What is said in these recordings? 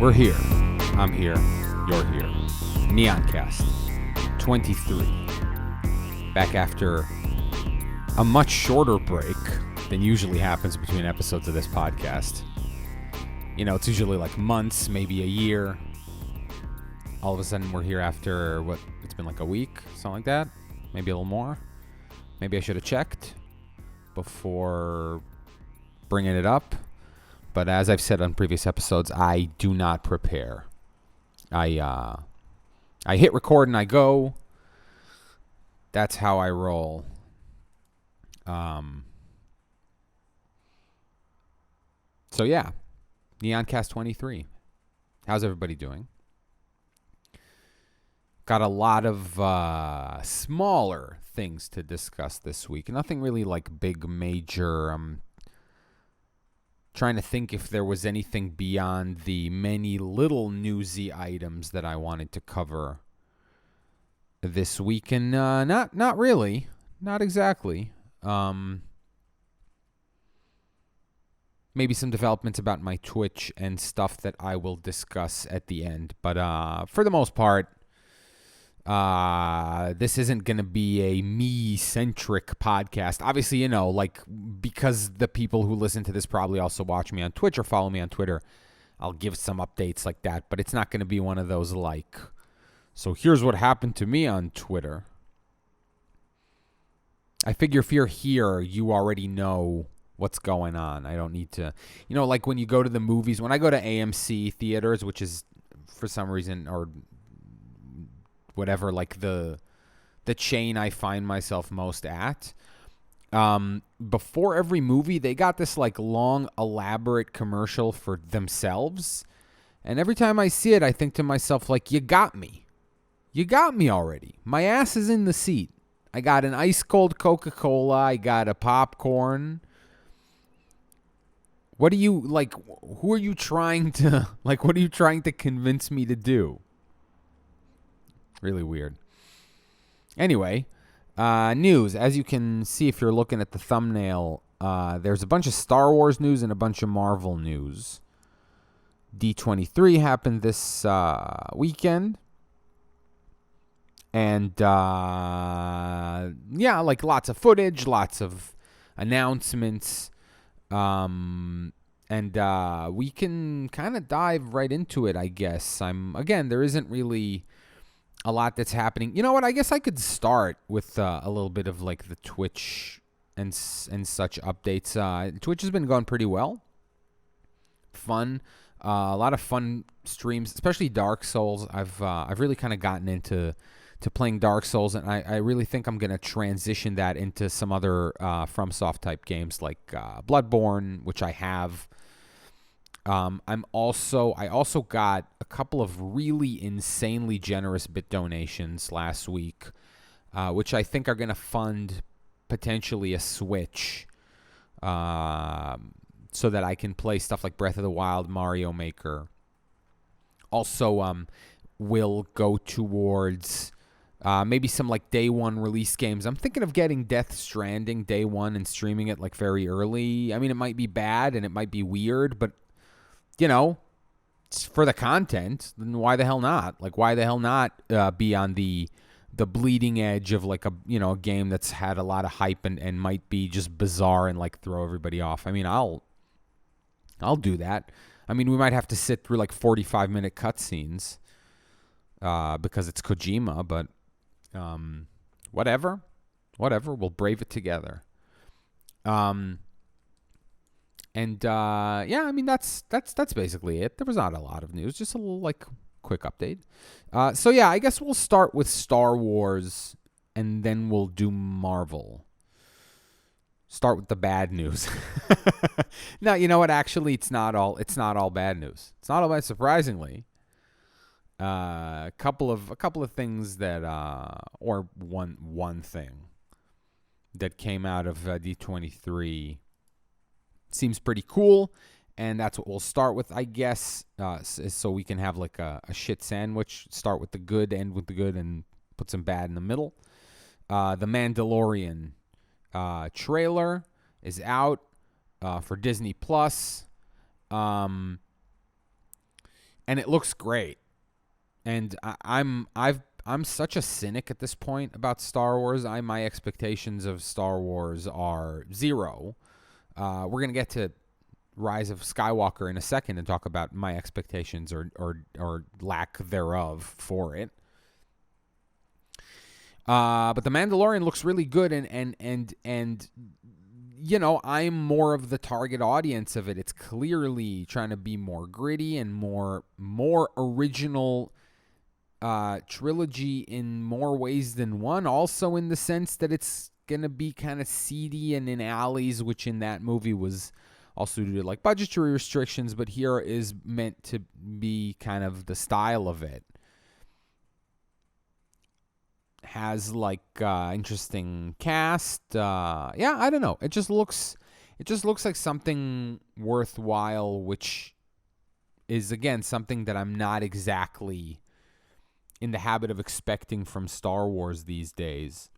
We're here. I'm here. You're here. Neoncast 23. Back after a much shorter break than usually happens between episodes of this podcast. You know, it's usually like months, maybe a year. All of a sudden, we're here after, it's been like a week, something like that. Maybe a little more. Maybe I should have checked before bringing it up. But as I've said on previous episodes, I do not prepare. I hit record and I go. That's how I roll. So yeah, Neoncast 23. How's everybody doing? Got a lot of smaller things to discuss this week. Nothing really like big, major. Trying to think if there was anything beyond the many little newsy items that I wanted to cover this week, and not really, not exactly. Maybe some developments about my Twitch and stuff that I will discuss at the end, but for the most part, this isn't going to be a me-centric podcast. Obviously, you know, like, because the people who listen to this probably also watch me on Twitch or follow me on Twitter, I'll give some updates like that. But it's not going to be one of those, like, so here's what happened to me on Twitter. I figure if you're here, you already know what's going on. I don't need to, you know, like when you go to the movies. When I go to AMC theaters, which is for some reason, or whatever, like the chain I find myself most at. Before every movie, they got this like long, elaborate commercial for themselves. And every time I see it, I think to myself, like, you got me. You got me already. My ass is in the seat. I got an ice cold Coca-Cola. I got a popcorn. What are you, like, who are you trying to, like, what are you trying to convince me to do? Really weird. Anyway, news. As you can see if you're looking at the thumbnail, there's a bunch of Star Wars news and a bunch of Marvel news. D23 happened this weekend. And, yeah, like lots of footage, lots of announcements. And we can kind of dive right into it, I guess. Again, there isn't really a lot that's happening. You know what? I guess I could start with a little bit of like the Twitch and such updates. Twitch has been going pretty well. Fun, a lot of fun streams, especially Dark Souls. I've really kind of gotten into playing Dark Souls, and I really think I'm gonna transition that into some other FromSoft type games like Bloodborne, which I have. I also got a couple of really insanely generous bit donations last week, which I think are going to fund potentially a Switch, so that I can play stuff like Breath of the Wild, Mario Maker. Also, will go towards maybe some like day one release games. I'm thinking of getting Death Stranding day one and streaming it like very early. I mean, it might be bad and it might be weird, but you know, for the content, then why the hell not? Like, why the hell not be on the bleeding edge of like a game that's had a lot of hype and might be just bizarre and like throw everybody off? I mean, I'll do that. I mean, we might have to sit through like 45-minute cutscenes because it's Kojima, but whatever, we'll brave it together. And yeah, I mean that's basically it. There was not a lot of news, just a little like quick update. So yeah, I guess we'll start with Star Wars, and then we'll do Marvel. Start with the bad news. No, you know what? Actually, it's not all bad news. It's not all bad, surprisingly. A couple of things that or one thing that came out of D23. Seems pretty cool, and that's what we'll start with, I guess, so we can have like a shit sandwich. Start with the good, end with the good, and put some bad in the middle. The Mandalorian trailer is out for Disney Plus. and it looks great. And I'm such a cynic at this point about Star Wars. My expectations of Star Wars are zero. We're gonna get to Rise of Skywalker in a second and talk about my expectations or lack thereof for it. But The Mandalorian looks really good, and you know, I'm more of the target audience of it. It's clearly trying to be more gritty and more original trilogy in more ways than one. Also in the sense that it's going to be kind of seedy and in alleys, which in that movie was also due to like budgetary restrictions, but here is meant to be kind of the style of it. Has like interesting cast. Yeah, I don't know. It just looks like something worthwhile, which is again something that I'm not exactly in the habit of expecting from Star Wars these days.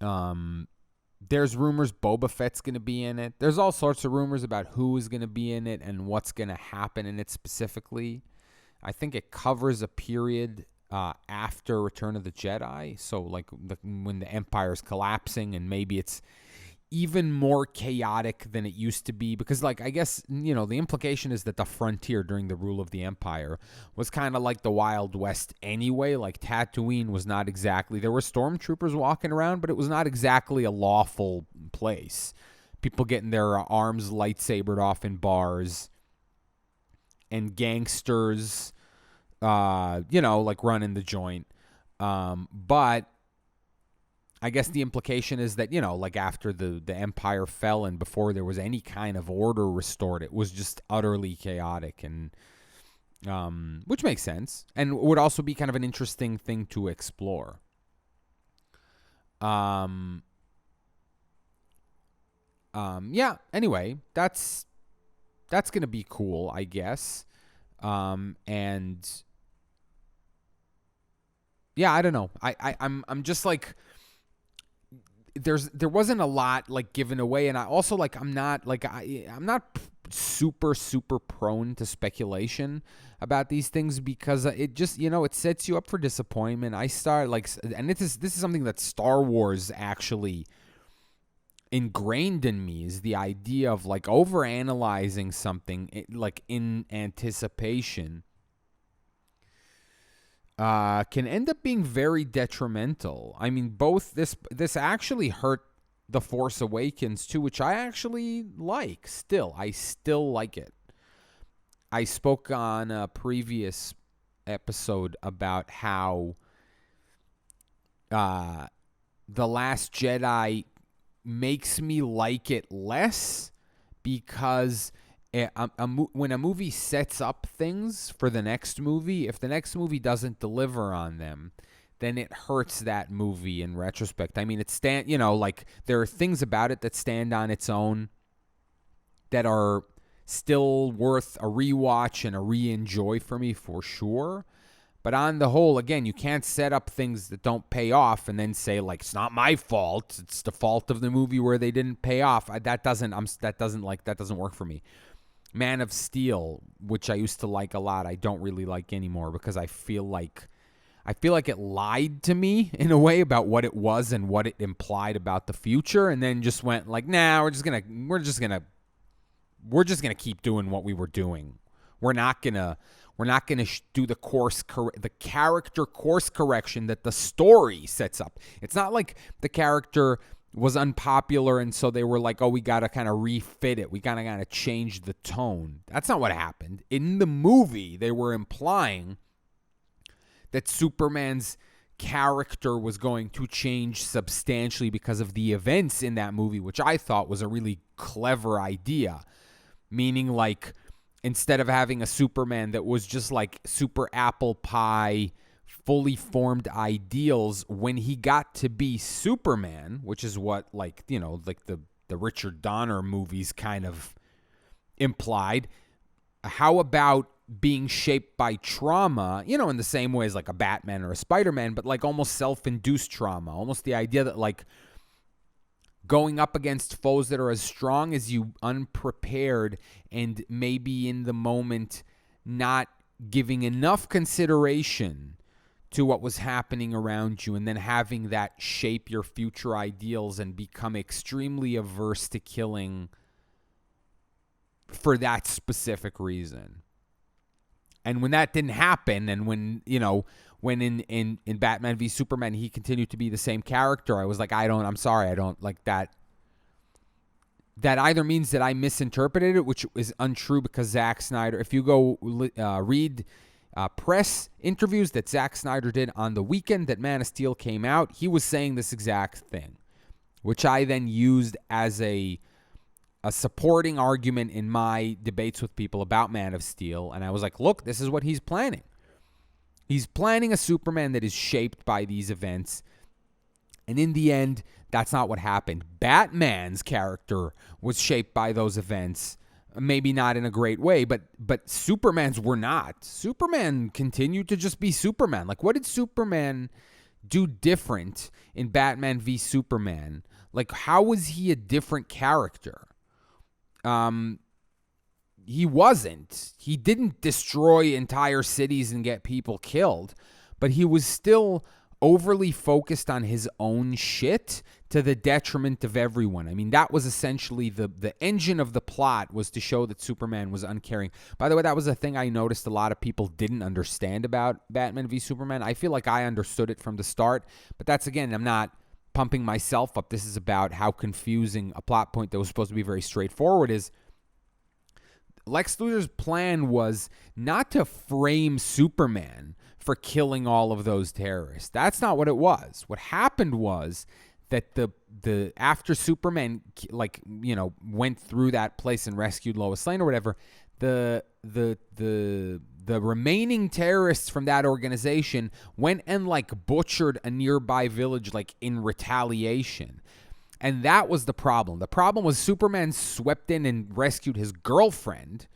There's rumors Boba Fett's going to be in it. There's all sorts of rumors about who is going to be in it and what's going to happen in it specifically. I think it covers a period after Return of the Jedi. So like when the Empire's collapsing, and maybe it's even more chaotic than it used to be, because like I guess, you know, the implication is that the frontier during the rule of the Empire was kind of like the Wild West anyway. Like Tatooine was not exactly, there were stormtroopers walking around, but it was not exactly a lawful place. People getting their arms lightsabered off in bars, and gangsters you know, like running the joint. But I guess the implication is that, you know, like after the Empire fell and before there was any kind of order restored, it was just utterly chaotic, and which makes sense and would also be kind of an interesting thing to explore. Yeah, anyway, that's going to be cool, I guess. And yeah, I don't know. I'm just like, there wasn't a lot like given away, and I also like I'm not super prone to speculation about these things, because it just, you know, it sets you up for disappointment. I start like, and this is something that Star Wars actually ingrained in me, is the idea of like overanalyzing something like in anticipation can end up being very detrimental. I mean, both this actually hurt The Force Awakens too, which I actually like still. I still like it. I spoke on a previous episode about how The Last Jedi makes me like it less, because when a movie sets up things for the next movie, if the next movie doesn't deliver on them, then it hurts that movie in retrospect. I mean, you know, like there are things about it that stand on its own that are still worth a rewatch and a re-enjoy for me for sure. But on the whole, again, you can't set up things that don't pay off and then say like, it's not my fault, it's the fault of the movie where they didn't pay off. That doesn't work for me. Man of Steel, which I used to like a lot, I don't really like anymore, because I feel like it lied to me in a way about what it was and what it implied about the future, and then just went like, nah, we're just gonna keep doing what we were doing. We're not gonna do the character course correction that the story sets up. It's not like the character was unpopular and so they were like, oh, we got to kind of refit it. We got to change the tone. That's not what happened. In the movie, they were implying that Superman's character was going to change substantially because of the events in that movie, which I thought was a really clever idea. Meaning, like, instead of having a Superman that was just like super apple pie, fully formed ideals, when he got to be Superman, which is what, like, you know, like the Richard Donner movies kind of implied, how about being shaped by trauma, you know, in the same way as like a Batman or a Spider-Man, but like almost self-induced trauma, almost the idea that like going up against foes that are as strong as you, unprepared, and maybe in the moment not giving enough consideration to what was happening around you, and then having that shape your future ideals and become extremely averse to killing for that specific reason. And when that didn't happen, and when in Batman v Superman he continued to be the same character, I was like, I'm sorry, I don't like that. That either means that I misinterpreted it, which is untrue, because Zack Snyder, if you go read press interviews that Zack Snyder did on the weekend that Man of Steel came out, he was saying this exact thing, which I then used as a supporting argument in my debates with people about Man of Steel. And I was like, look, this is what he's planning. He's planning a Superman that is shaped by these events. And in the end, that's not what happened. Batman's character was shaped by those events. Maybe not in a great way, but Superman's were not. Superman continued to just be Superman. Like, what did Superman do different in Batman v Superman? Like, how was he a different character? He wasn't. He didn't destroy entire cities and get people killed, but he was still overly focused on his own shit to the detriment of everyone. I mean, that was essentially the engine of the plot, was to show that Superman was uncaring. By the way, that was a thing I noticed a lot of people didn't understand about Batman v Superman. I feel like I understood it from the start, but that's, again, I'm not pumping myself up. This is about how confusing a plot point that was supposed to be very straightforward is. Lex Luthor's plan was not to frame Superman for killing all of those terrorists. That's not what it was. What happened was that the after Superman went through that place and rescued Lois Lane or whatever, the remaining terrorists from that organization went and butchered a nearby village in retaliation. And that was the problem. The problem was Superman swept in and rescued his girlfriend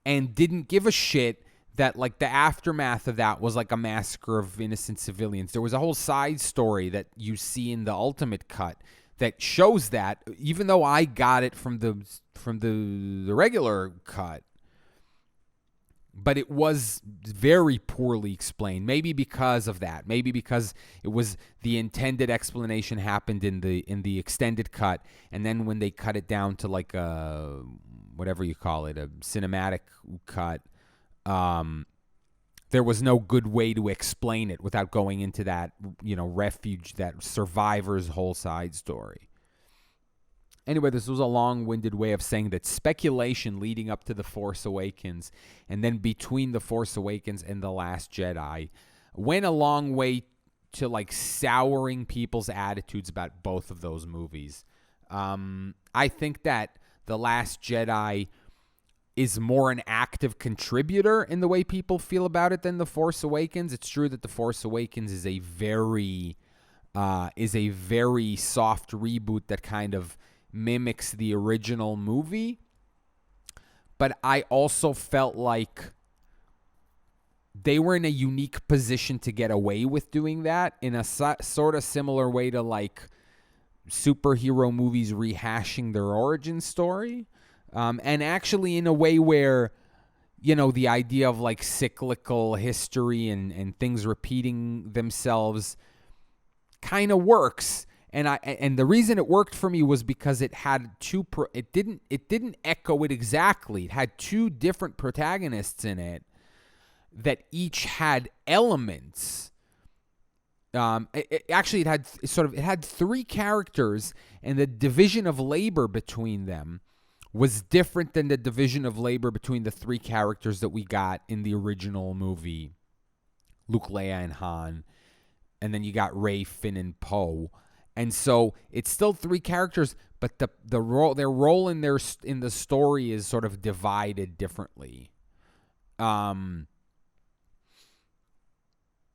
and didn't give a shit that the aftermath of that was a massacre of innocent civilians. There was a whole side story that you see in the Ultimate Cut that shows that, even though I got it from the regular cut. But it was very poorly explained. Maybe because of that. Maybe because it was the intended explanation happened in the extended cut, and then when they cut it down to a whatever you call it, a cinematic cut, there was no good way to explain it without going into that refuge, that survivor's whole side story. Anyway, this was a long-winded way of saying that speculation leading up to The Force Awakens and then between The Force Awakens and The Last Jedi went a long way to souring people's attitudes about both of those movies. I think that The Last Jedi is more an active contributor in the way people feel about it than The Force Awakens. It's true that The Force Awakens is a very soft reboot that kind of mimics the original movie, but I also felt like they were in a unique position to get away with doing that in a sort of similar way to superhero movies rehashing their origin story, and actually in a way where the idea of cyclical history and things repeating themselves kind of works. And the reason it worked for me was because it had it didn't echo it exactly. It had two different protagonists in it that each had elements. It had three characters, and the division of labor between them was different than the division of labor between the three characters that we got in the original movie, Luke, Leia, and Han, and then you got Rey, Finn, and Poe. And so it's still three characters, but their role in the story is sort of divided differently. And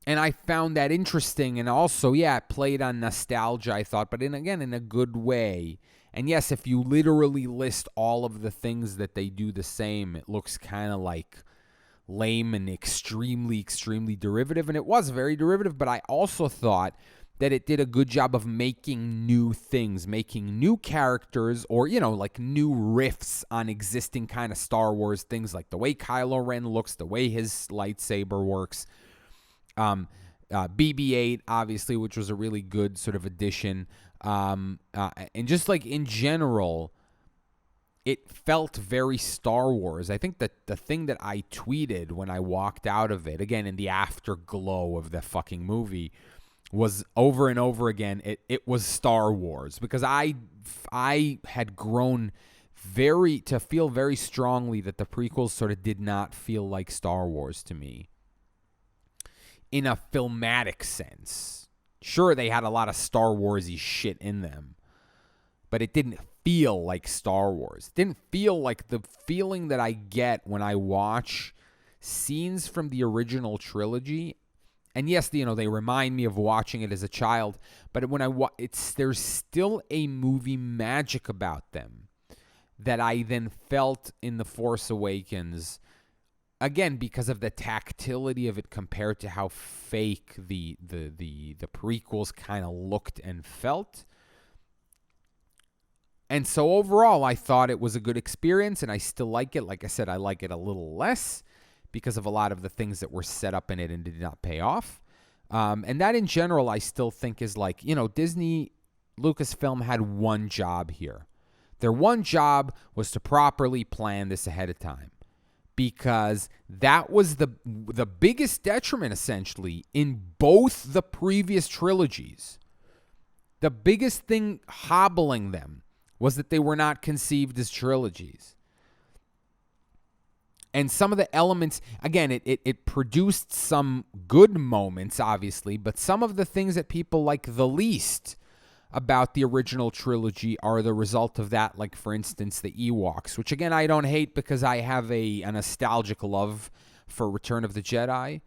I found that interesting, and also, it played on nostalgia, I thought, but in a good way. And yes, if you literally list all of the things that they do the same, it looks kind of lame and extremely, extremely derivative, and it was very derivative, but I also thought that it did a good job of making new things, making new characters, or, like new riffs on existing kind of Star Wars things, like the way Kylo Ren looks, the way his lightsaber works. BB-8, obviously, which was a really good sort of addition. And just like in general, it felt very Star Wars. I think that the thing that I tweeted when I walked out of it, again, in the afterglow of the fucking movie, was over and over again, it was Star Wars. Because I had grown to feel very strongly that the prequels sort of did not feel like Star Wars to me in a filmatic sense. Sure, they had a lot of Star Wars-y shit in them, but it didn't feel like Star Wars. It didn't feel like the feeling that I get when I watch scenes from the original trilogy. And yes, they remind me of watching it as a child, but when there's still a movie magic about them that I then felt in The Force Awakens. Again, because of the tactility of it compared to how fake the prequels kind of looked and felt. And so overall, I thought it was a good experience, and I still like it. Like I said, I like it a little less because of a lot of the things that were set up in it and did not pay off. And that in general, I still think is like, Disney, Lucasfilm had one job here. Their one job was to properly plan this ahead of time, because that was the biggest detriment, essentially, in both the previous trilogies. The biggest thing hobbling them was that they were not conceived as trilogies. And some of the elements, again, it produced some good moments, obviously, but some of the things that people like the least about the original trilogy are the result of that, like, for instance, the Ewoks, which, again, I don't hate because I have a nostalgic love for Return of the Jedi.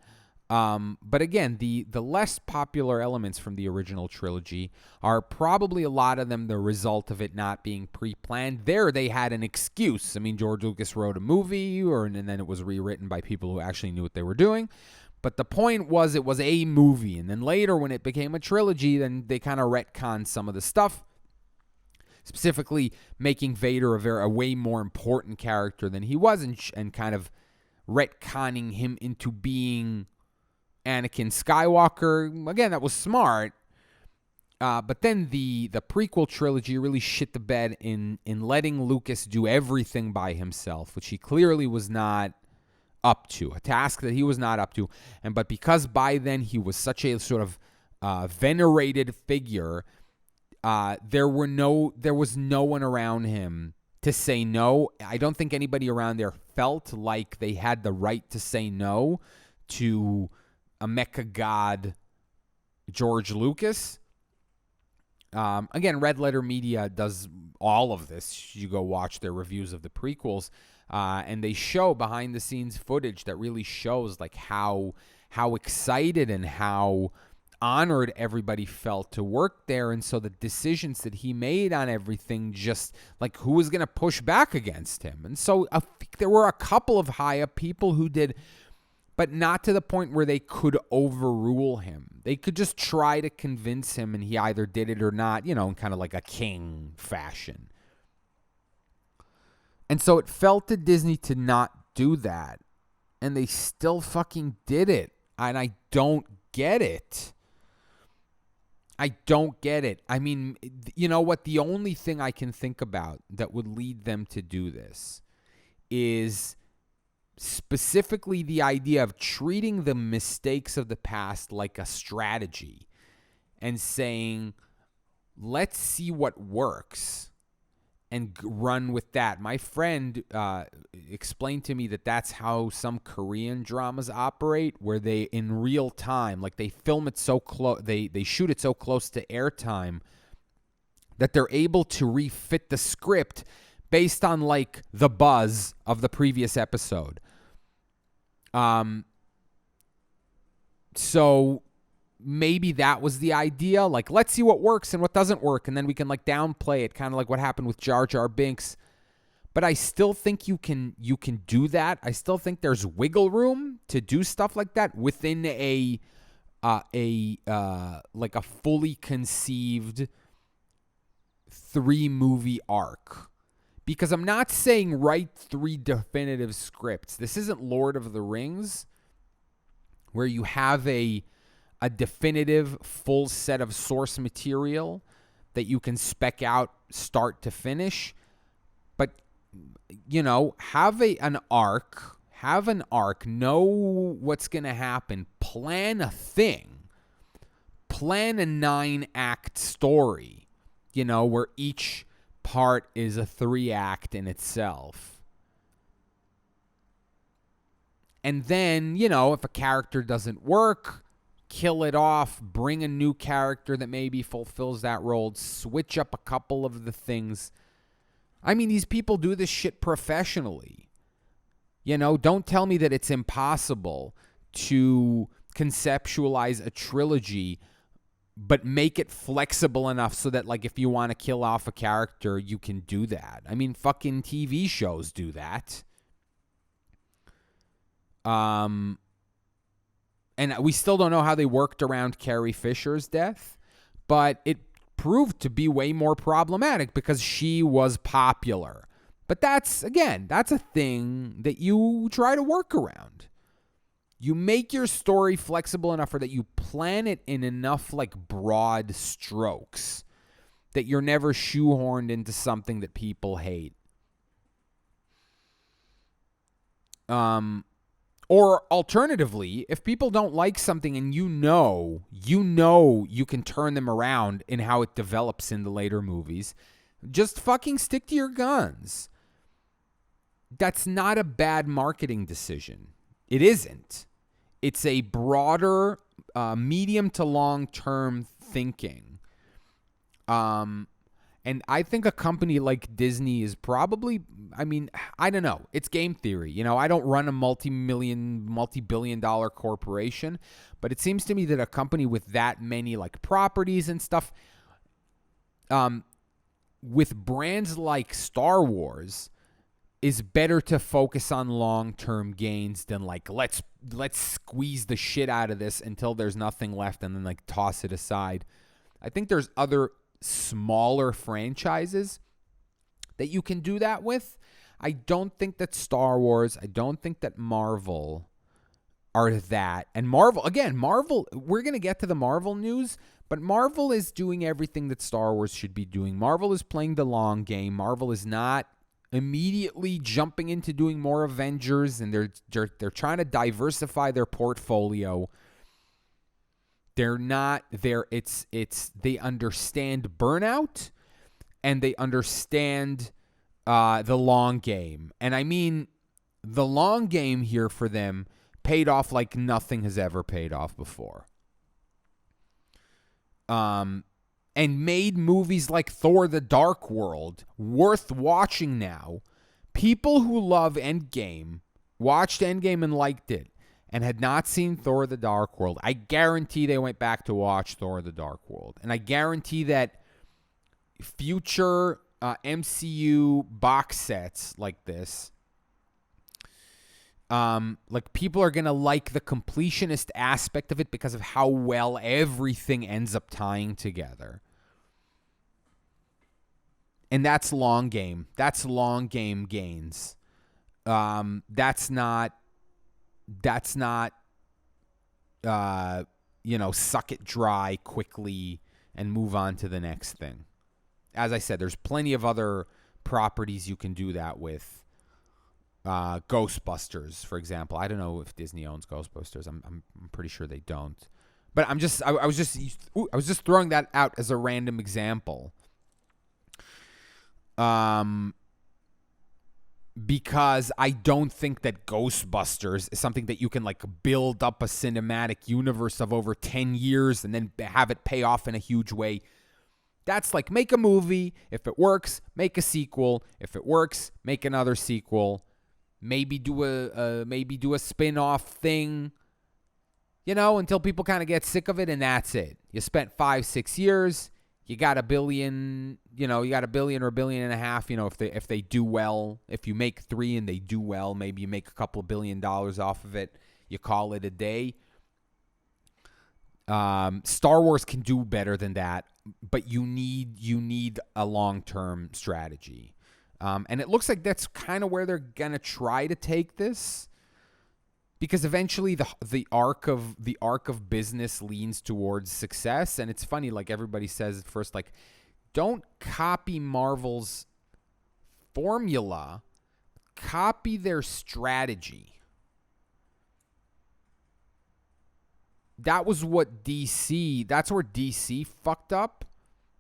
But again, the less popular elements from the original trilogy are probably a lot of them the result of it not being pre-planned. There, they had an excuse. I mean, George Lucas wrote a movie, and then it was rewritten by people who actually knew what they were doing. But the point was, it was a movie. And then later, when it became a trilogy, then they kind of retconned some of the stuff, specifically making Vader a way more important character than he was, and kind of retconning him into being Anakin Skywalker. Again, that was smart. But then the prequel trilogy really shit the bed in letting Lucas do everything by himself, which he clearly was not up to, a task that he was not up to. But because by then he was such a sort of venerated figure, there was no one around him to say no. I don't think anybody around there felt like they had the right to say no to a mecha god, George Lucas. Again, Red Letter Media does all of this. You go watch their reviews of the prequels, and they show behind the scenes footage that really shows like how excited and how honored everybody felt to work there. And so the decisions that he made on everything, just like who was going to push back against him. And so there were a couple of high up people who did, but not to the point where they could overrule him. They could just try to convince him, and he either did it or not, in kind of like a king fashion. And so it felt to Disney to not do that. And they still fucking did it. And I don't get it. I don't get it. I mean, you know what? The only thing I can think about that would lead them to do this is specifically the idea of treating the mistakes of the past like a strategy and saying, let's see what works and run with that. My friend explained to me that that's how some Korean dramas operate, where they, in real time, like they film it so close, they shoot it so close to airtime that they're able to refit the script based on like the buzz of the previous episode. So maybe that was the idea. Like, let's see what works and what doesn't work, and then we can like downplay it, kind of like what happened with Jar Jar Binks. But I still think you can do that. I still think there's wiggle room to do stuff like that within a like a fully conceived 3-movie arc. Because I'm not saying write 3 definitive scripts. This isn't Lord of the Rings, where you have a definitive full set of source material that you can spec out start to finish. But, have an arc. Have an arc. Know what's going to happen. Plan a thing. Plan a 9-act story, where each part is a 3-act in itself. And then, if a character doesn't work, kill it off, bring a new character that maybe fulfills that role, switch up a couple of the things. I mean, these people do this shit professionally. Don't tell me that it's impossible to conceptualize a trilogy, but make it flexible enough so that, like, if you want to kill off a character, you can do that. I mean, fucking TV shows do that. And we still don't know how they worked around Carrie Fisher's death, but it proved to be way more problematic because she was popular. But that's a thing that you try to work around. You make your story flexible enough, or that you plan it in enough, like, broad strokes that you're never shoehorned into something that people hate. Or alternatively, if people don't like something and you know you can turn them around in how it develops in the later movies, just fucking stick to your guns. That's not a bad marketing decision. It isn't. It's a broader, medium to long-term thinking. And I think a company like Disney is probably, I don't know. It's game theory. I don't run a multi-billion-dollar corporation, but it seems to me that a company with that many, like, properties and stuff, with brands like Star Wars, is better to focus on long-term gains than, like, let's squeeze the shit out of this until there's nothing left and then, like, toss it aside. I think there's other smaller franchises that you can do that with. I don't think that Star Wars, I don't think that Marvel are that. And Marvel, we're going to get to the Marvel news, but Marvel is doing everything that Star Wars should be doing. Marvel is playing the long game. Marvel is not immediately jumping into doing more Avengers, and they're trying to diversify their portfolio. They're not there. It's they understand burnout, and they understand the long game. And I mean, the long game here for them paid off like nothing has ever paid off before. And made movies like Thor: The Dark World worth watching now. People who love Endgame watched Endgame and liked it and had not seen Thor: The Dark World. I guarantee they went back to watch Thor: The Dark World. And I guarantee that future MCU box sets like this, like, people are going to like the completionist aspect of it because of how well everything ends up tying together. And that's long game. That's long game gains. That's not, suck it dry quickly and move on to the next thing. As I said, there's plenty of other properties you can do that with. Ghostbusters, for example. I don't know if Disney owns Ghostbusters. I'm pretty sure they don't. But I was just throwing that out as a random example. Because I don't think that Ghostbusters is something that you can, like, build up a cinematic universe of over 10 years and then have it pay off in a huge way. That's like, make a movie. If it works, make a sequel. If it works, make another sequel. Maybe do a spin-off thing, until people kind of get sick of it, and that's it. You spent 5-6 years. You got $1 billion, you got $1 billion or $1.5 billion, if they do well. If you make 3 and they do well, maybe you make a couple of $1 billion off of it. You call it a day. Star Wars can do better than that, but you need a long-term strategy. And it looks like that's kind of where they're gonna try to take this, because eventually the arc of business leans towards success. And it's funny, like everybody says at first, like, don't copy Marvel's formula, copy their strategy. That's where DC fucked up.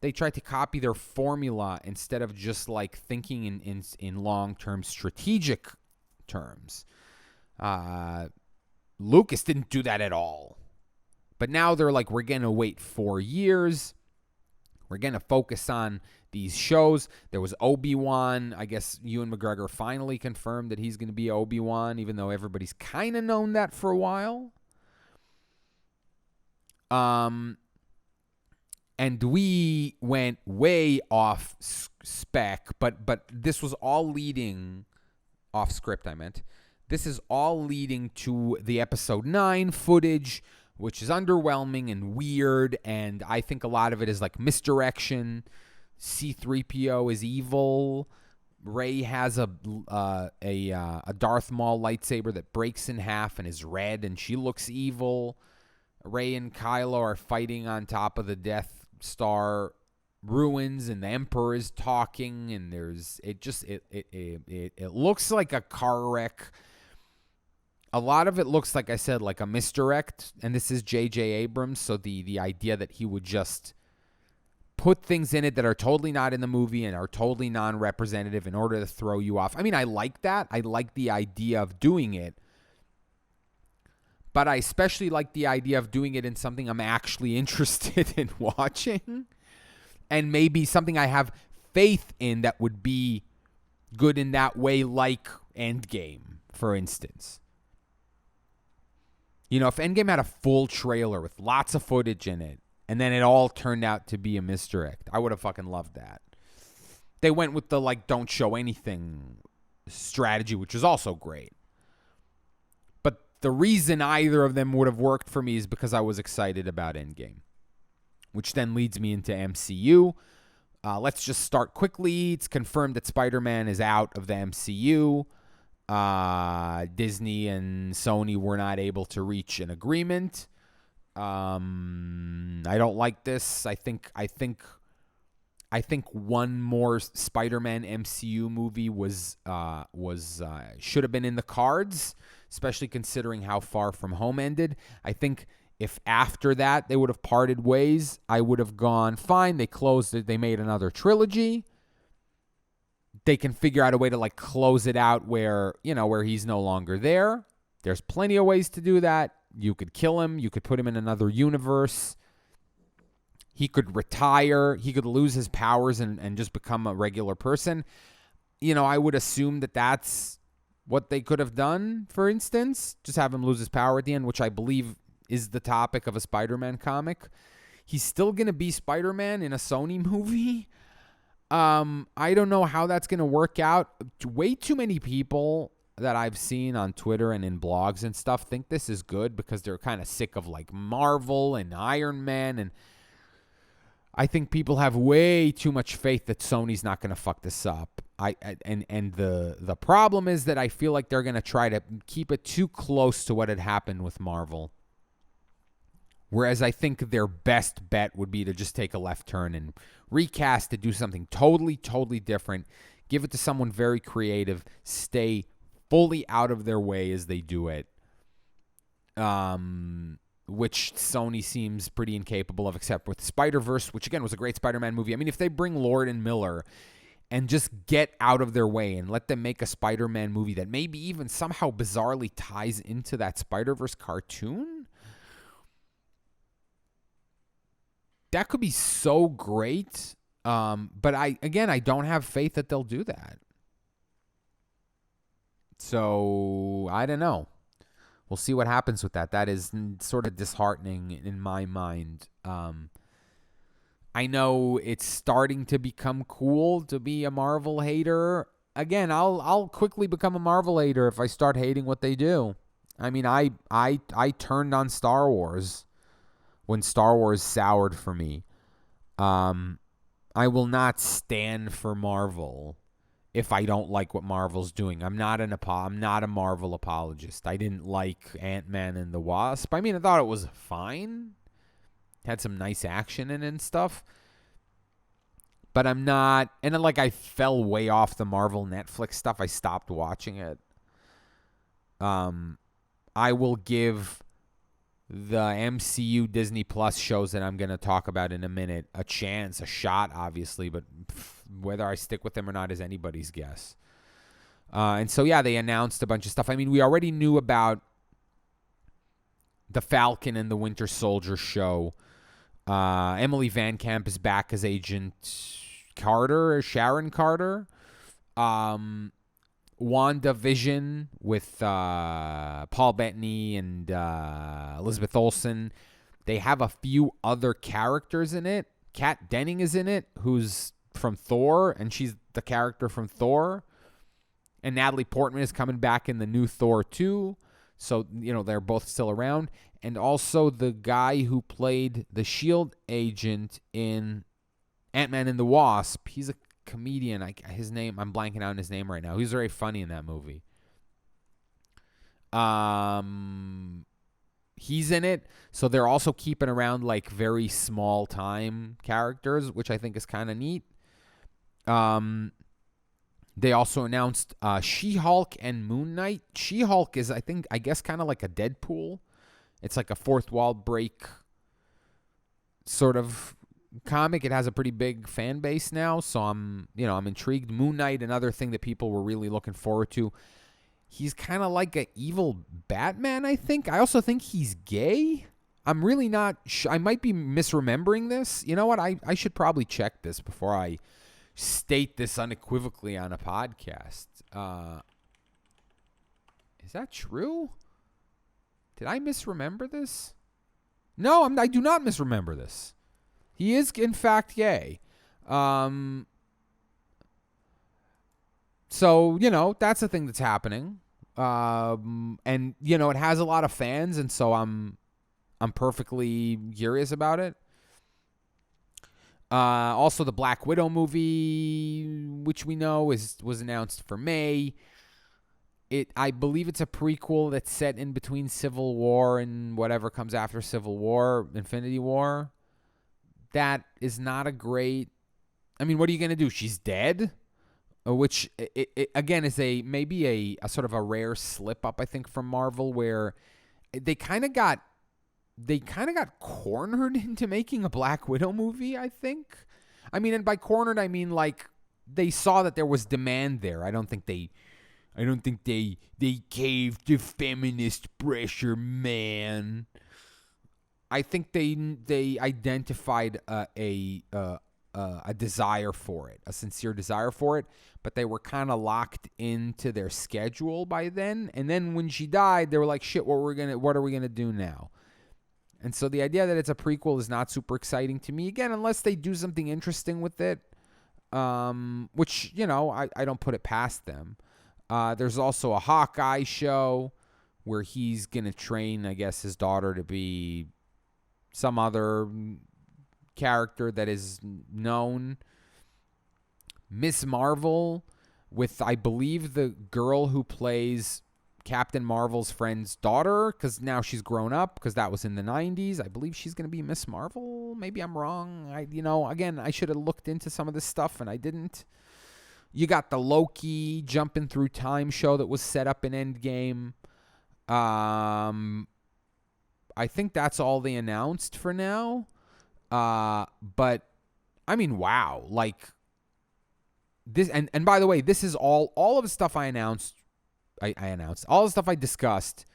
They tried to copy their formula instead of just like thinking in long-term strategic terms. Lucas didn't do that at all. But now they're like, we're going to wait 4 years. We're going to focus on these shows. There was Obi-Wan. I guess Ewan McGregor finally confirmed that he's going to be Obi-Wan, even though everybody's kind of known that for a while. And we went way off spec, but this was all leading off script, I meant. This is all leading to the episode 9 footage, which is underwhelming and weird, and I think a lot of it is like misdirection. C-3PO is evil. Rey has a Darth Maul lightsaber that breaks in half and is red, and she looks evil. Rey and Kylo are fighting on top of the Death Star ruins, and the Emperor is talking, and it looks like a car wreck. A lot of it looks, like I said, like a misdirect, and this is J.J. Abrams, so the idea that he would just put things in it that are totally not in the movie and are totally non-representative in order to throw you off. I mean, I like that. I like the idea of doing it. But I especially like the idea of doing it in something I'm actually interested in watching. And maybe something I have faith in that would be good in that way, like Endgame, for instance. You know, if Endgame had a full trailer with lots of footage in it, and then it all turned out to be a misdirect, I would have fucking loved that. They went with the, like, don't show anything strategy, which is also great. The reason either of them would have worked for me is because I was excited about Endgame, which then leads me into MCU. Let's just start quickly. It's confirmed that Spider-Man is out of the MCU. Disney and Sony were not able to reach an agreement. I don't like this. I think one more Spider-Man MCU movie should have been in the cards, especially considering how Far From Home ended. I think if after that they would have parted ways, I would have gone, fine, they closed it, they made another trilogy. They can figure out a way to like close it out where he's no longer there. There's plenty of ways to do that. You could kill him, you could put him in another universe. He could retire. He could lose his powers and just become a regular person. You know, I would assume that that's what they could have done, for instance. Just have him lose his power at the end, which I believe is the topic of a Spider-Man comic. He's still going to be Spider-Man in a Sony movie. I don't know how that's going to work out. Way too many people that I've seen on Twitter and in blogs and stuff think this is good because they're kind of sick of like Marvel and Iron Man, and I think people have way too much faith that Sony's not going to fuck this up. The problem is that I feel like they're going to try to keep it too close to what had happened with Marvel. Whereas I think their best bet would be to just take a left turn and recast to do something totally, totally different. Give it to someone very creative. Stay fully out of their way as they do it. Which Sony seems pretty incapable of, except with Spider-Verse, which again was a great Spider-Man movie. I mean, if they bring Lord and Miller and just get out of their way and let them make a Spider-Man movie that maybe even somehow bizarrely ties into that Spider-Verse cartoon, that could be so great. But I don't have faith that they'll do that. So I don't know. We'll see what happens with that. That is sort of disheartening in my mind. I know it's starting to become cool to be a Marvel hater. Again, I'll quickly become a Marvel hater if I start hating what they do. I mean, I turned on Star Wars when Star Wars soured for me. I will not stand for Marvel if I don't like what Marvel's doing. I'm not a Marvel apologist. I didn't like Ant-Man and the Wasp. I mean, I thought it was fine. Had some nice action in it and stuff. But I'm not, and then, like, I fell way off the Marvel Netflix stuff. I stopped watching it. I will give the MCU Disney Plus shows that I'm going to talk about in a minute a chance, a shot, obviously, but whether I stick with them or not is anybody's guess. And so, yeah, they announced a bunch of stuff. I mean, we already knew about the Falcon and the Winter Soldier show. Emily Van Camp is back as Agent Carter, or Sharon Carter. WandaVision with Paul Bettany and Elizabeth Olsen. They have a few other characters in it. Kat Denning is in it, who's from Thor, and she's the character from Thor. And Natalie Portman is coming back in the new Thor 2. So, they're both still around. And also the guy who played the S.H.I.E.L.D. agent in Ant-Man and the Wasp. He's a comedian. I'm blanking out on his name right now. He's very funny in that movie. He's in it. So they're also keeping around like very small time characters, which I think is kind of neat. They also announced She-Hulk and Moon Knight. She-Hulk is, I guess, kind of like a Deadpool. It's like a fourth wall break sort of comic. It has a pretty big fan base now, so I'm intrigued. Moon Knight, another thing that people were really looking forward to. He's kind of like an evil Batman, I think. I also think he's gay. I'm really not I might be misremembering this. You know what? I should probably check this before I state this unequivocally on a podcast. Is that true? Did I misremember this? No, I do not misremember this. He is, in fact, gay. So, that's a thing that's happening. And, it has a lot of fans, and so I'm perfectly curious about it. Also, the Black Widow movie, which we know was announced for May. I believe it's a prequel that's set in between Civil War and whatever comes after Civil War, Infinity War. That is not a great... I mean, what are you going to do? She's dead? Which, again, is maybe a sort of a rare slip-up, I think, from Marvel, where they kind of got cornered into making a Black Widow movie, I think. I mean, and by cornered, I mean, like, they saw that there was demand there. I don't think they caved to feminist pressure, man. I think they identified a desire for it, a sincere desire for it, but they were kind of locked into their schedule by then. And then when she died, they were like, "Shit, what are we gonna do now?" And so the idea that it's a prequel is not super exciting to me. Again, unless they do something interesting with it, which I don't put it past them. There's also a Hawkeye show where he's gonna train, I guess, his daughter to be some other character that is known. Miss Marvel with, I believe, the girl who plays Captain Marvel's friend's daughter, because now she's grown up, because that was in the 90s. I believe she's going to be Miss Marvel. Maybe I'm wrong. Again, I should have looked into some of this stuff, and I didn't. You got the Loki jumping through time show that was set up in Endgame. I think that's all they announced for now. But I mean, wow. Like this, and by the way, this is all of the stuff I announced. I announced all the stuff I discussed.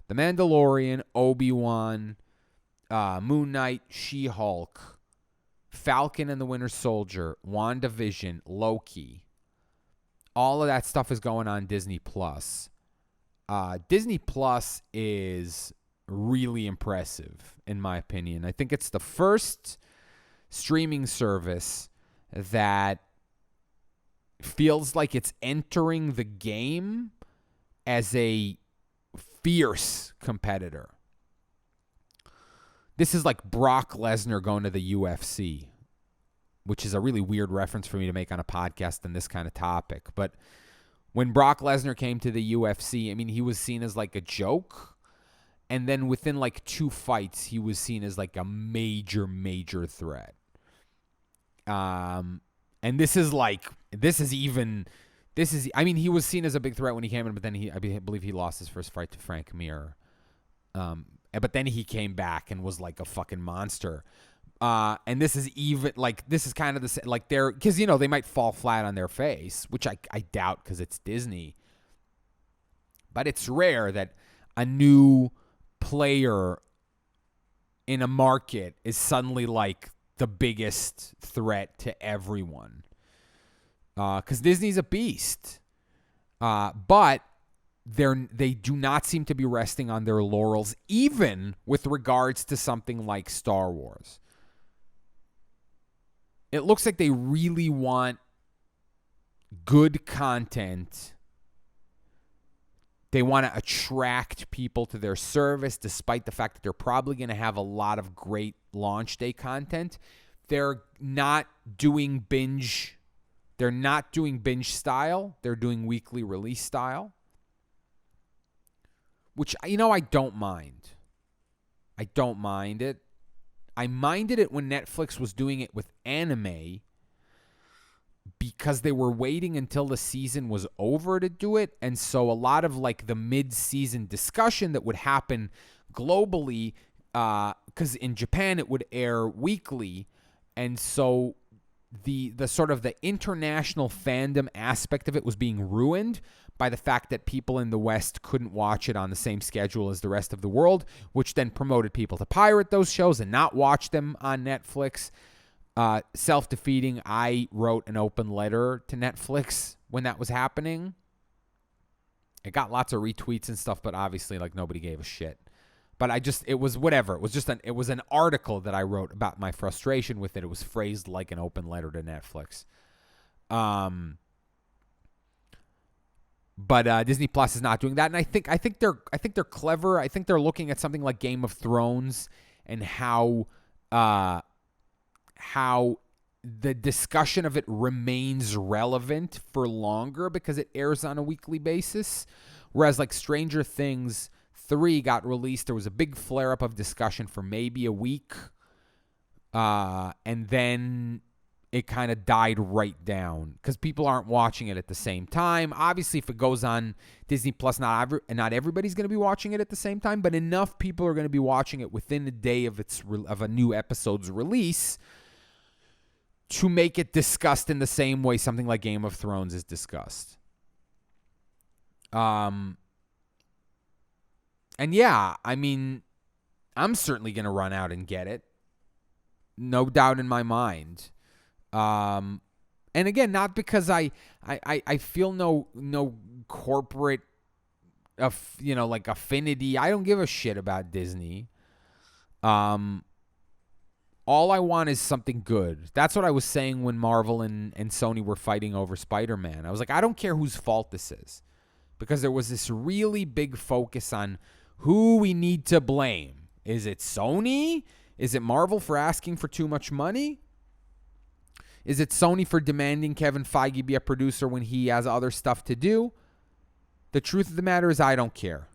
The Mandalorian, Obi-Wan, Moon Knight, She-Hulk, Falcon and the Winter Soldier, WandaVision, Loki. All of that stuff is going on Disney Plus. Disney Plus is really impressive, in my opinion. I think it's the first streaming service that feels like it's entering the game as a fierce competitor. This is like Brock Lesnar going to the UFC, which is a really weird reference for me to make on a podcast on this kind of topic. But when Brock Lesnar came to the UFC, I mean, he was seen as like a joke. And then within like 2 fights, he was seen as like a major, major threat. And I mean, he was seen as a big threat when he came in, but then I believe he lost his first fight to Frank Mir. But then he came back and was like a fucking monster. And this is even like, this is kind of the same, like because, you know, they might fall flat on their face, which I doubt because it's Disney. But it's rare that a new player in a market is suddenly like the biggest threat to everyone. Because Disney's a beast. But they do not seem to be resting on their laurels, even with regards to something like Star Wars. It looks like they really want good content. They want to attract people to their service, despite the fact that they're probably going to have a lot of great launch day content. They're not doing binge. They're not doing binge style. They're doing weekly release style, which, you know, I don't mind. I don't mind it. I minded it when Netflix was doing it with anime because they were waiting until the season was over to do it. And so a lot of like the mid-season discussion that would happen globally, because in Japan it would air weekly. And so the sort of the international fandom aspect of it was being ruined by the fact that people in the West couldn't watch it on the same schedule as the rest of the world, which then promoted people to pirate those shows and not watch them on Netflix. Self-defeating. I wrote an open letter to Netflix when that was happening. It got lots of retweets and stuff, but obviously like nobody gave a shit. But it was whatever. It was an article that I wrote about my frustration with it. It was phrased like an open letter to Netflix. But Disney Plus is not doing that, and I think they're clever. I think they're looking at something like Game of Thrones and how the discussion of it remains relevant for longer because it airs on a weekly basis. Whereas like Stranger Things 3 got released, there was a big flare-up of discussion for maybe a week, and then it kind of died right down because people aren't watching it at the same time. Obviously, if it goes on Disney Plus, not everybody's going to be watching it at the same time, but enough people are going to be watching it within a day of a new episode's release to make it discussed in the same way something like Game of Thrones is discussed. And yeah, I mean, I'm certainly going to run out and get it. No doubt in my mind. And again, not because I feel no corporate, like affinity. I don't give a shit about Disney. All I want is something good. That's what I was saying when Marvel and Sony were fighting over Spider-Man. I was like, I don't care whose fault this is. Because there was this really big focus on who we need to blame. Is it Sony? Is it Marvel for asking for too much money? Is it Sony for demanding Kevin Feige be a producer when he has other stuff to do? The truth of the matter is I don't care.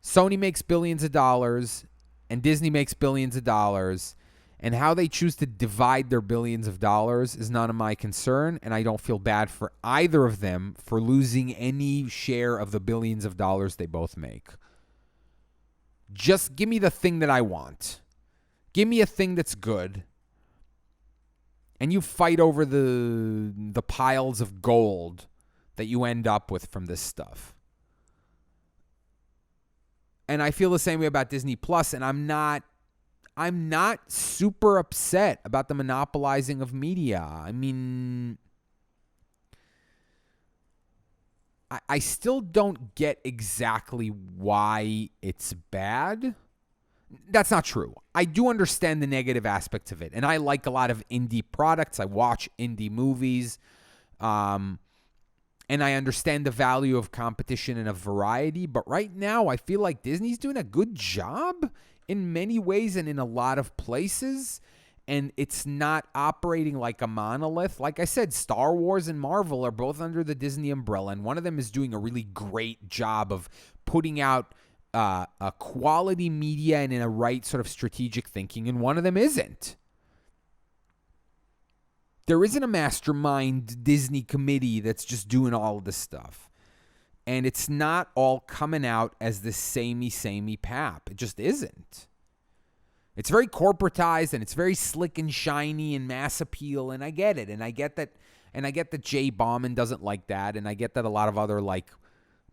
Sony makes billions of dollars and Disney makes billions of dollars. And how they choose to divide their billions of dollars is none of my concern. And I don't feel bad for either of them for losing any share of the billions of dollars they both make. Just give me the thing that I want. Give me a thing that's good. And you fight over the piles of gold that you end up with from this stuff. And I feel the same way about Disney Plus, and I'm not super upset about the monopolizing of media. I mean, I still don't get exactly why it's bad. That's not true. I do understand the negative aspects of it. And I like a lot of indie products. I watch indie movies. And I understand the value of competition and of variety. But right now, I feel like Disney's doing a good job in many ways and in a lot of places, and it's not operating like a monolith. Like I said, Star Wars and Marvel are both under the Disney umbrella, and one of them is doing a really great job of putting out a quality media and in a right sort of strategic thinking, and one of them isn't. There isn't a mastermind Disney committee that's just doing all of this stuff. And it's not all coming out as this samey pap. It just isn't. It's very corporatized and it's very slick and shiny and mass appeal, and I get it. And I get that Jay Bauman doesn't like that, and I get that a lot of other like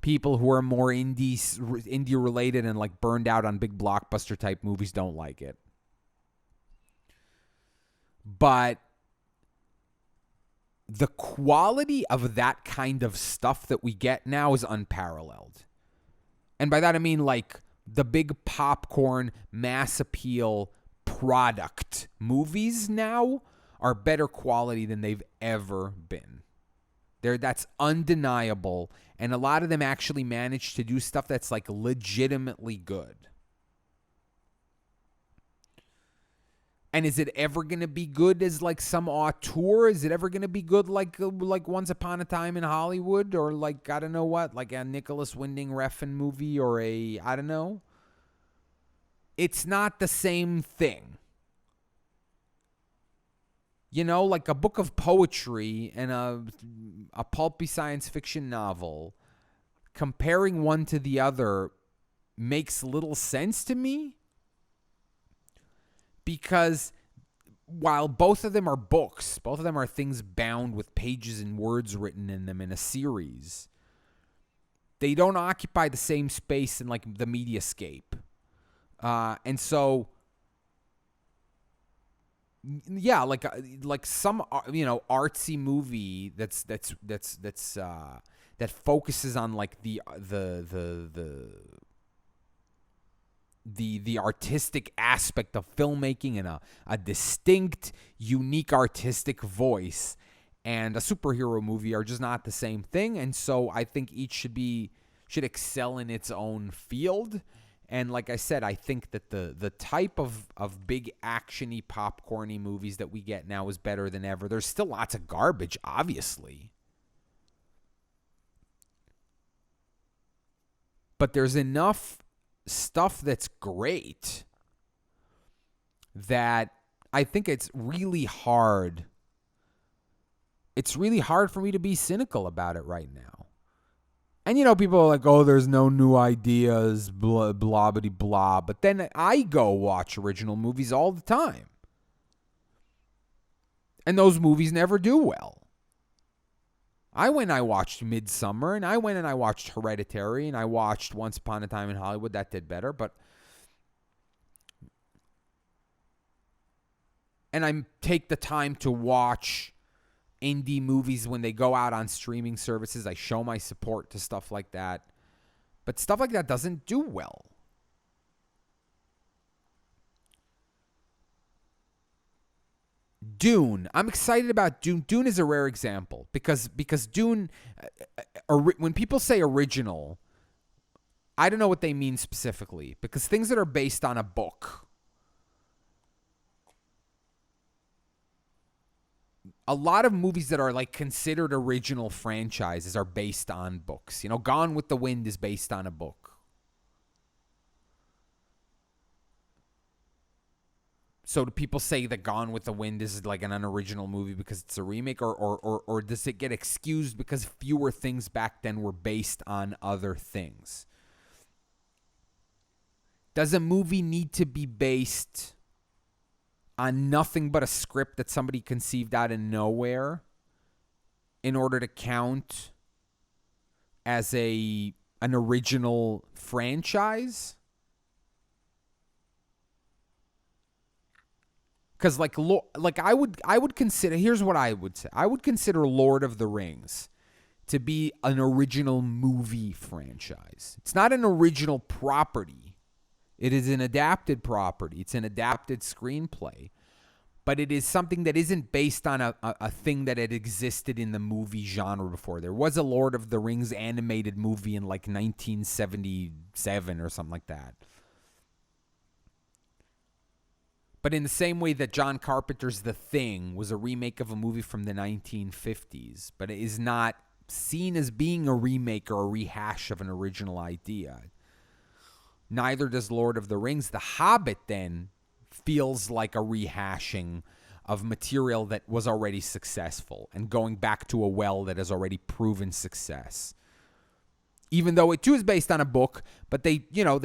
people who are more indie related and like burned out on big blockbuster type movies don't like it. But the quality of that kind of stuff that we get now is unparalleled. And by that I mean like the big popcorn, mass appeal product movies now are better quality than they've ever been. That's undeniable. And a lot of them actually manage to do stuff that's like legitimately good. And is it ever going to be good as like some auteur? Is it ever going to be good like Once Upon a Time in Hollywood, or like, I don't know what, like a Nicholas Winding Refn movie, or a, I don't know. It's not the same thing. You know, like a book of poetry and a pulpy science fiction novel, comparing one to the other makes little sense to me. Because while both of them are books, both of them are things bound with pages and words written in them in a series, they don't occupy the same space in like the mediascape. And so, yeah, like some artsy movie that focuses on like the artistic aspect of filmmaking and a distinct, unique artistic voice, and a superhero movie are just not the same thing. And so I think each should excel in its own field. And like I said, I think that the type of big action-y, popcorn-y movies that we get now is better than ever. There's still lots of garbage, obviously. But there's enough stuff that's great that I think it's really hard. It's really hard for me to be cynical about it right now. And, people are like, oh, there's no new ideas, blah, blah, blah, blah. But then I go watch original movies all the time. And those movies never do well. I watched Midsummer, and I went and I watched Hereditary, and I watched Once Upon a Time in Hollywood. That did better, and I take the time to watch indie movies when they go out on streaming services. I show my support to stuff like that. But stuff like that doesn't do well. Dune. I'm excited about Dune. Dune is a rare example because Dune, when people say original, I don't know what they mean specifically, because things that are based on a book, a lot of movies that are like considered original franchises are based on books. Gone with the Wind is based on a book. So do people say that Gone with the Wind is like an unoriginal movie because it's a remake, or does it get excused because fewer things back then were based on other things? Does a movie need to be based on nothing but a script that somebody conceived out of nowhere in order to count as an original franchise? Because I would consider, here's what I would say. I would consider Lord of the Rings to be an original movie franchise. It's not an original property. It is an adapted property. It's an adapted screenplay. But it is something that isn't based on a thing that had existed in the movie genre before. There was a Lord of the Rings animated movie in like 1977 or something like that. But in the same way that John Carpenter's The Thing was a remake of a movie from the 1950s, but it is not seen as being a remake or a rehash of an original idea. Neither does Lord of the Rings. The Hobbit then feels like a rehashing of material that was already successful and going back to a well that has already proven success. Even though it too is based on a book, but they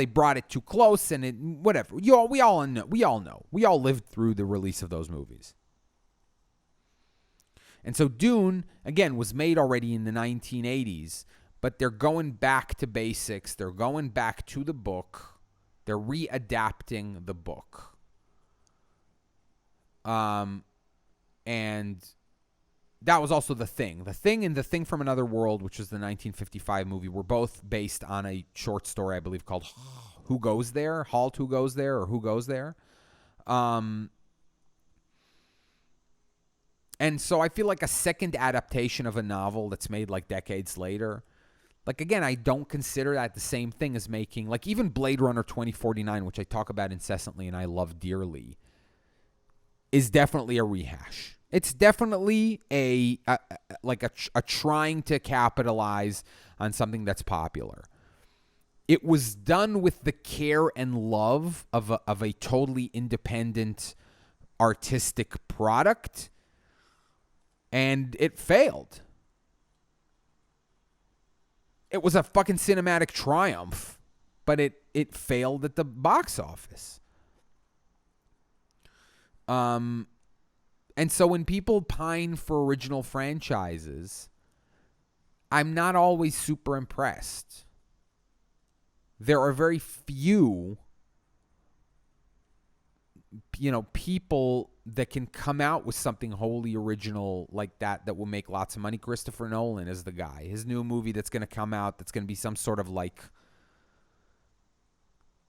brought it too close and it whatever. We all know. We all lived through the release of those movies. And so Dune, again, was made already in the 1980s, but they're going back to basics. They're going back to the book. They're readapting the book. And that was also The Thing. The Thing and The Thing from Another World, which was the 1955 movie, were both based on a short story, I believe, called Who Goes There? Halt, Who Goes There? Or Who Goes There? And so I feel like a second adaptation of a novel that's made like decades later, like, again, I don't consider that the same thing as making, like, even Blade Runner 2049, which I talk about incessantly and I love dearly, is definitely a rehash. It's definitely a trying to capitalize on something that's popular. It was done with the care and love of a totally independent artistic product, and it failed. It was a fucking cinematic triumph, but it failed at the box office. And so when people pine for original franchises, I'm not always super impressed. There are very few, people that can come out with something wholly original like that will make lots of money. Christopher Nolan is the guy. His new movie that's going to come out, that's going to be some sort of like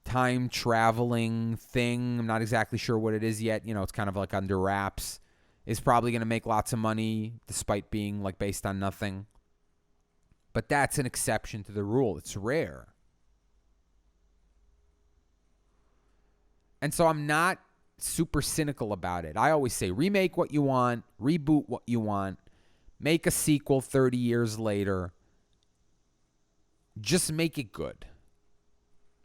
time traveling thing. I'm not exactly sure what it is yet. It's kind of like under wraps. Is probably going to make lots of money despite being like based on nothing. But that's an exception to the rule. It's rare. And so I'm not super cynical about it. I always say remake what you want, reboot what you want, make a sequel 30 years later. Just make it good.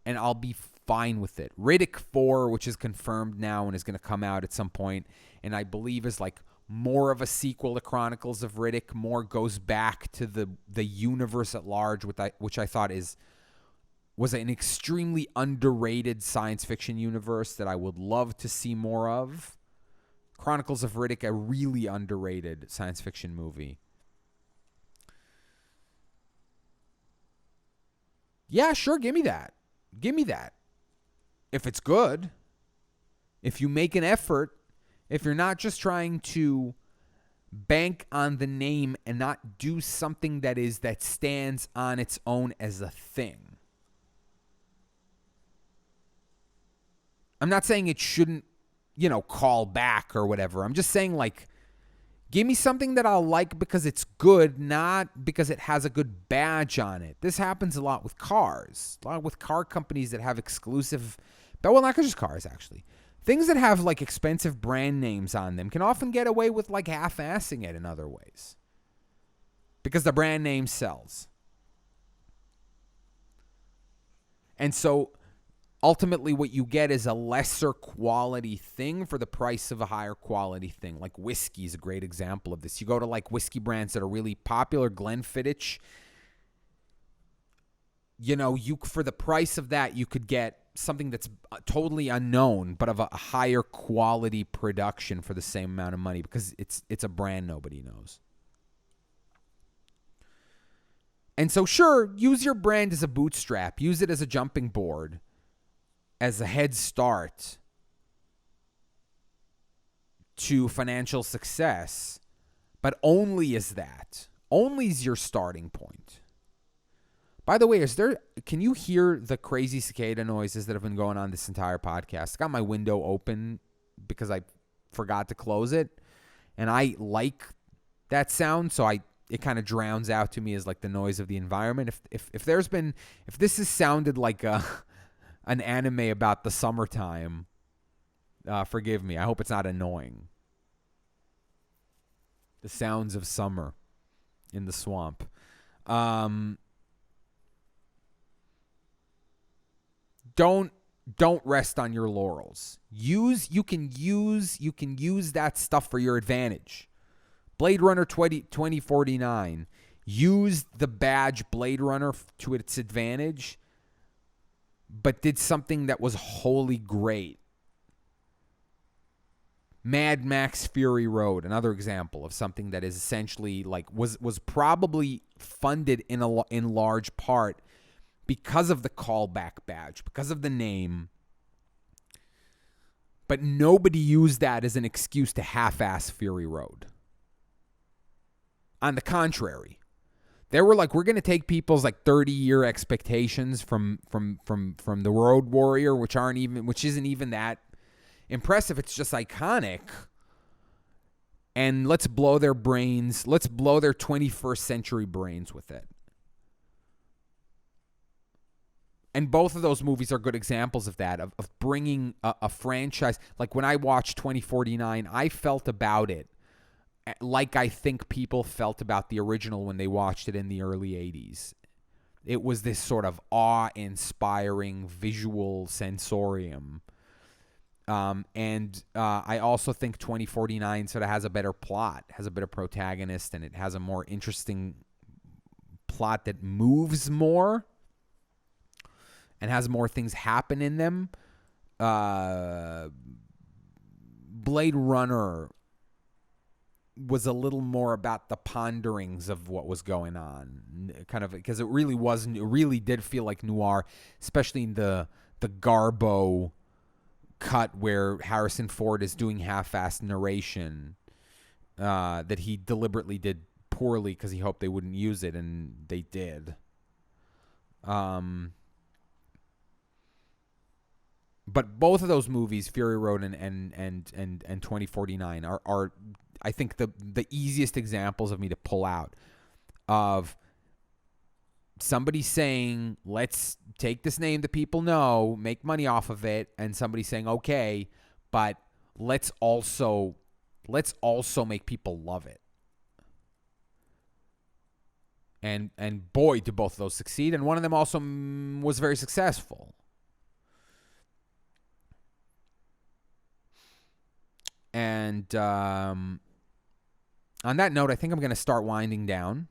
And I'll be fine with it. Riddick 4, which is confirmed now and is going to come out at some point, and I believe is like more of a sequel to Chronicles of Riddick, more goes back to the universe at large, which I thought was an extremely underrated science fiction universe that I would love to see more of. Chronicles of Riddick, a really underrated science fiction movie. Yeah, sure, give me that. Give me that. If it's good, if you make an effort, if you're not just trying to bank on the name and not do something that stands on its own as a thing. I'm not saying it shouldn't, call back or whatever. I'm just saying, like, give me something that I'll like because it's good, not because it has a good badge on it. This happens a lot with cars. A lot with car companies that have exclusive, well, not just cars, actually. Things that have, like, expensive brand names on them can often get away with, like, half-assing it in other ways. Because the brand name sells. And so ultimately, what you get is a lesser quality thing for the price of a higher quality thing. Like whiskey is a great example of this. You go to like whiskey brands that are really popular, Glenfiddich. You for the price of that, you could get something that's totally unknown, but of a higher quality production for the same amount of money because it's a brand nobody knows. And so, sure, use your brand as a bootstrap. Use it as a jumping board, as a head start to financial success, but only as that. Only as your starting point. By the way, can you hear the crazy cicada noises that have been going on this entire podcast? I got my window open because I forgot to close it, and I like that sound, so it kind of drowns out to me as like the noise of the environment. If this has sounded like an anime about the summertime, Forgive me. I hope it's not annoying. The sounds of summer in the swamp. Don't rest on your laurels. You can use that stuff for your advantage. Blade Runner 2049 used the badge Blade Runner to its advantage, but did something that was wholly great. Mad Max Fury Road, another example of something that is essentially like was probably funded in large part because of the callback badge, because of the name. But nobody used that as an excuse to half-ass Fury Road. On the contrary, they were like, we're going to take people's like 30-year expectations from the Road Warrior, which isn't even that impressive. It's just iconic. And let's blow their brains. Let's blow their 21st century brains with it. And both of those movies are good examples of that, of bringing a franchise. Like when I watched 2049, I felt about it like I think people felt about the original when they watched it in the early 80s. It was this sort of awe-inspiring visual sensorium. And I also think 2049 sort of has a better plot, has a better protagonist, and it has a more interesting plot that moves more and has more things happen in them. Blade Runner was a little more about the ponderings of what was going on, kind of, because it really did feel like noir, especially in the Garbo cut where Harrison Ford is doing half-assed narration that he deliberately did poorly because he hoped they wouldn't use it, and they did. But both of those movies, Fury Road and 2049, are I think the easiest examples of me to pull out of somebody saying, let's take this name that people know, make money off of it, and somebody saying, okay, but let's also make people love it. And boy, did both of those succeed, and one of them also was very successful. And on that note, I think I'm going to start winding down.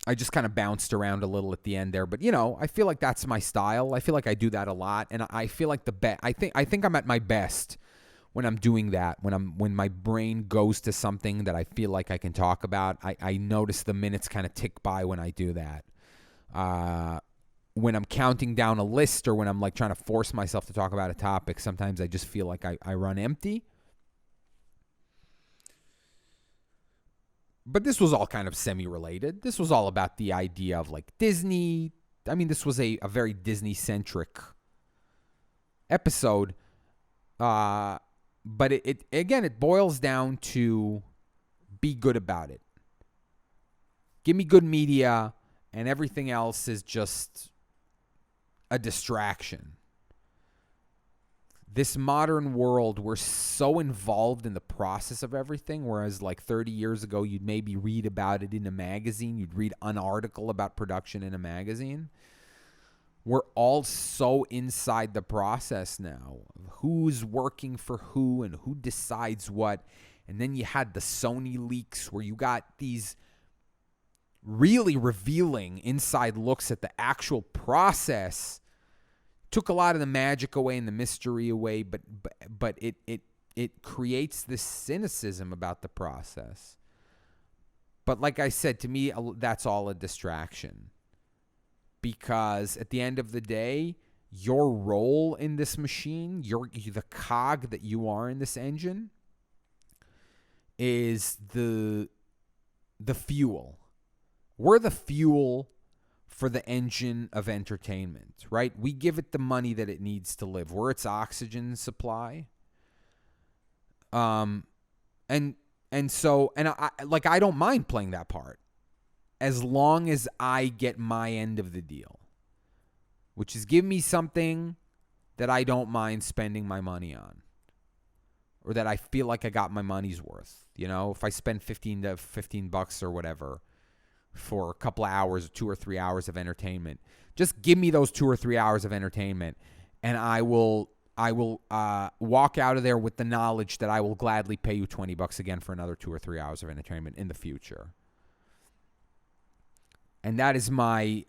I just kind of bounced around a little at the end there, but I feel like that's my style. I feel like I do that a lot, and I feel like I think I'm at my best when I'm doing that. When my brain goes to something that I feel like I can talk about. I notice the minutes kind of tick by when I do that. When I'm counting down a list, or when I'm like trying to force myself to talk about a topic, sometimes I just feel like I run empty. But this was all kind of semi-related. This was all about the idea of like Disney. I mean, this was a very Disney-centric episode. But it boils down to be good about it. Give me good media, and everything else is just a distraction. This modern world, we're so involved in the process of everything, whereas like 30 years ago, you'd maybe read about it in a magazine. You'd read an article about production in a magazine. We're all so inside the process now. Who's working for who and who decides what. And then you had the Sony leaks where you got these really revealing inside looks at the actual process. Took a lot of the magic away and the mystery away, but it creates this cynicism about the process. But like I said, to me, that's all a distraction. Because at the end of the day, your role in this machine, the cog that you are in this engine, is the fuel. We're the fuel for the engine of entertainment, right? We give it the money that it needs to live. We're its oxygen supply. And I don't mind playing that part as long as I get my end of the deal, which is give me something that I don't mind spending my money on, or that I feel like I got my money's worth. You know, if I spend $15 or whatever for a couple of hours, 2 or 3 hours of entertainment, just give me those 2 or 3 hours of entertainment, and I will walk out of there with the knowledge that I will gladly pay you $20 again for another 2 or 3 hours of entertainment in the future. And that is there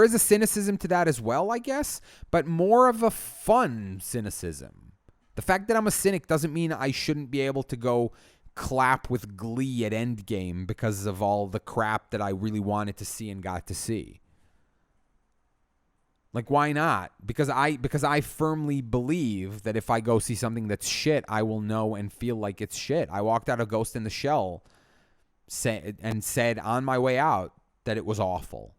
is a cynicism to that as well, I guess, but more of a fun cynicism. The fact that I'm a cynic doesn't mean I shouldn't be able to go clap with glee at Endgame because of all the crap that I really wanted to see and got to see. Like, why not? Because I firmly believe that if I go see something that's shit, I will know and feel like it's shit. I walked out of Ghost in the Shell and said on my way out that it was awful.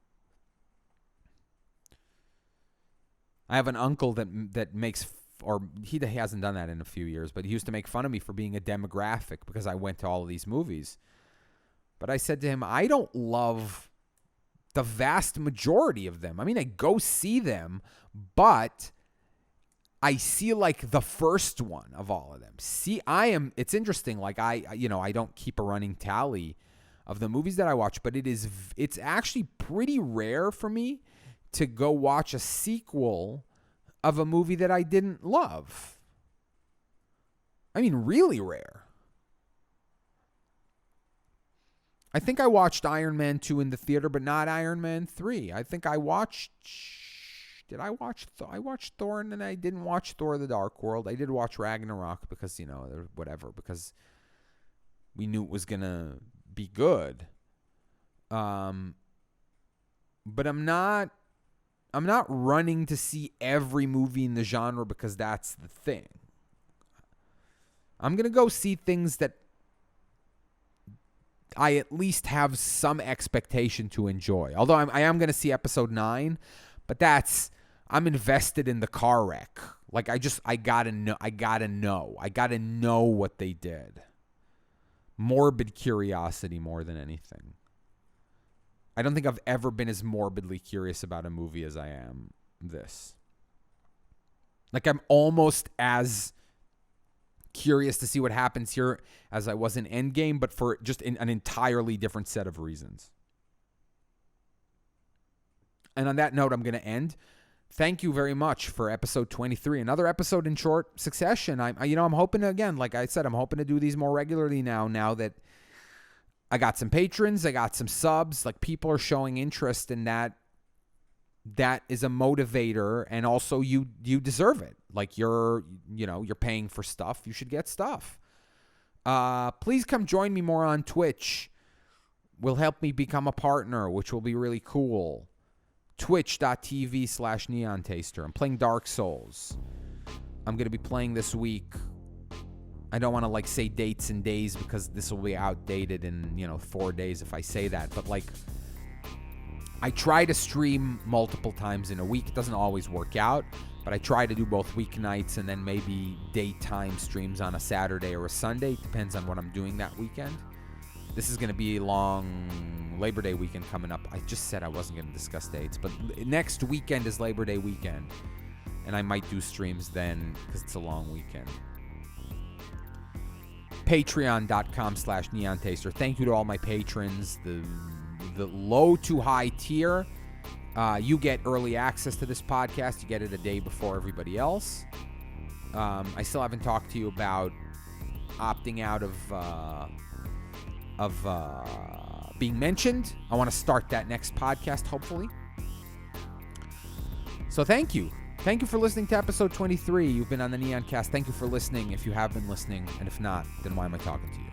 I have an uncle that makes, or he hasn't done that in a few years, but he used to make fun of me for being a demographic because I went to all of these movies. But I said to him, I don't love the vast majority of them. I mean, I go see them, but I see like the first one of all of them. It's interesting. Like I don't keep a running tally of the movies that I watch, but it's actually pretty rare for me to go watch a sequel of a movie that I didn't love. I mean, really rare. I think I watched Iron Man 2 in the theater, but not Iron Man 3. I think I watched... I watched Thor, and then I didn't watch Thor the Dark World. I did watch Ragnarok because, because we knew it was going to be good. But I'm not running to see every movie in the genre because that's the thing. I'm going to go see things that I at least have some expectation to enjoy. Although I am going to see episode 9, but I'm invested in the car wreck. Like I gotta know what they did. Morbid curiosity more than anything. I don't think I've ever been as morbidly curious about a movie as I am this. Like I'm almost as curious to see what happens here as I was in Endgame, but for just an entirely different set of reasons. And on that note, I'm going to end. Thank you very much for episode 23. Another episode in short succession. I'm hoping to, again, like I said, I'm hoping to do these more regularly now that I got some patrons, I got some subs, like people are showing interest in that. That is a motivator, and also you deserve it. Like you're paying for stuff. You should get stuff. Please come join me more on Twitch. Will help me become a partner, which will be really cool. Twitch.tv/Neontaster. I'm playing Dark Souls. I'm going to be playing this week. I don't want to say dates and days because this will be outdated in 4 days if I say that. But I try to stream multiple times in a week. It doesn't always work out, but I try to do both weeknights and then maybe daytime streams on a Saturday or a Sunday. It depends on what I'm doing that weekend. This is going to be a long Labor Day weekend coming up. I just said I wasn't going to discuss dates, but next weekend is Labor Day weekend, and I might do streams then because it's a long weekend. Patreon.com/Neontaster. Thank you to all my patrons. The low to high tier, you get early access to this podcast. You get it a day before everybody else. I still haven't talked to you about opting out of being mentioned. I want to start that next podcast, hopefully. So thank you. Thank you for listening to episode 23. You've been on the Neoncast. Thank you for listening if you have been listening. And if not, then why am I talking to you?